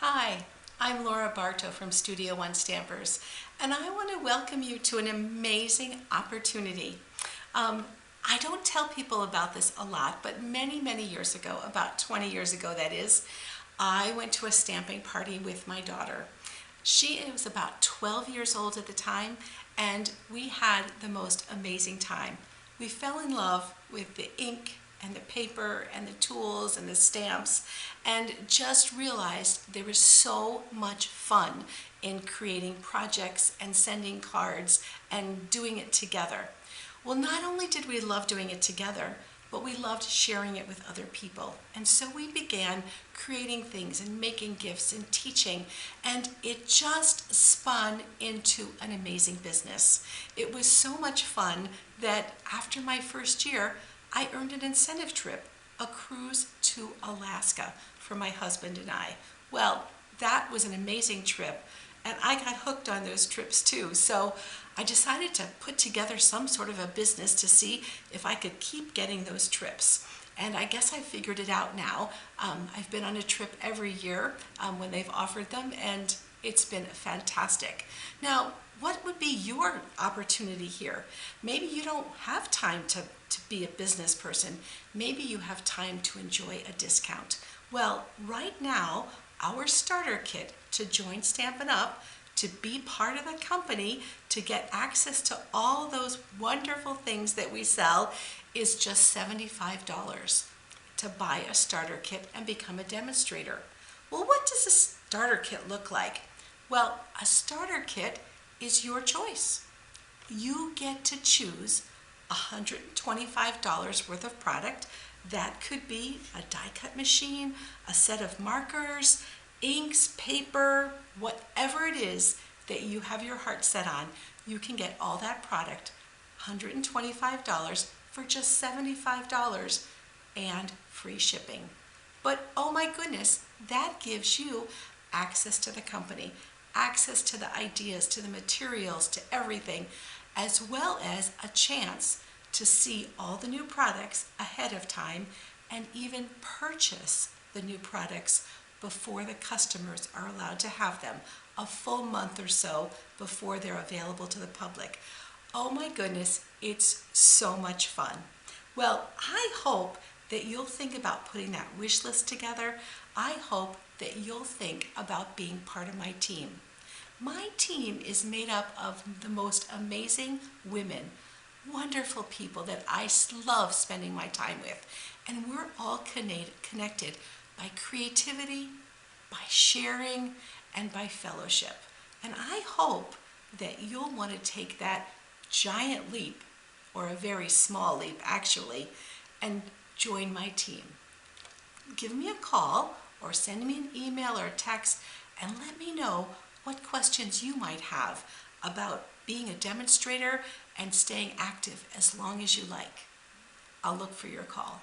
Hi, I'm Laura Bartow from Studio One Stampers, and I want to welcome you to an amazing opportunity. I don't tell people about this a lot, but many years ago, about 20 years ago that is, I went to a stamping party with my daughter. She was about 12 years old at the time, and we had the most amazing time. We fell in love with the ink and the paper and the tools and the stamps, and just realized there was so much fun in creating projects and sending cards and doing it together. Well, not only did we love doing it together, but we loved sharing it with other people. And so we began creating things and making gifts and teaching, and it just spun into an amazing business. It was so much fun that after my first year, I earned an incentive trip, a cruise to Alaska for my husband and I. Well, that was an amazing trip, and I got hooked on those trips too. So I decided to put together some sort of a business to see if I could keep getting those trips. And I guess I figured it out now. I've been on a trip every year when they've offered them, and it's been fantastic. Now, what would be your opportunity here? Maybe you don't have time to be a business person. Maybe you have time to enjoy a discount. Well, right now, our starter kit to join Stampin' Up, to be part of the company, to get access to all those wonderful things that we sell is just $75 to buy a starter kit and become a demonstrator. Well, what does a starter kit look like? Well, a starter kit is your choice. You get to choose $125 worth of product. That could be a die cut machine, a set of markers, inks, paper, whatever it is that you have your heart set on. You can get all that product, $125 for just $75 and free shipping. But oh my goodness, that gives you access to the company, access to the ideas, to the materials, to everything, as well as a chance to see all the new products ahead of time and even purchase the new products before the customers are allowed to have them, a full month or so before they're available to the public. Oh my goodness, it's so much fun. Well, I hope that you'll think about putting that wish list together. I hope that you'll think about being part of my team. My team is made up of the most amazing women, wonderful people that I love spending my time with. And we're all connected by creativity, by sharing, and by fellowship. And I hope that you'll want to take that giant leap, or a very small leap actually, and join my team. Give me a call or send me an email or a text and let me know what questions you might have about being a demonstrator and staying active as long as you like. I'll look for your call.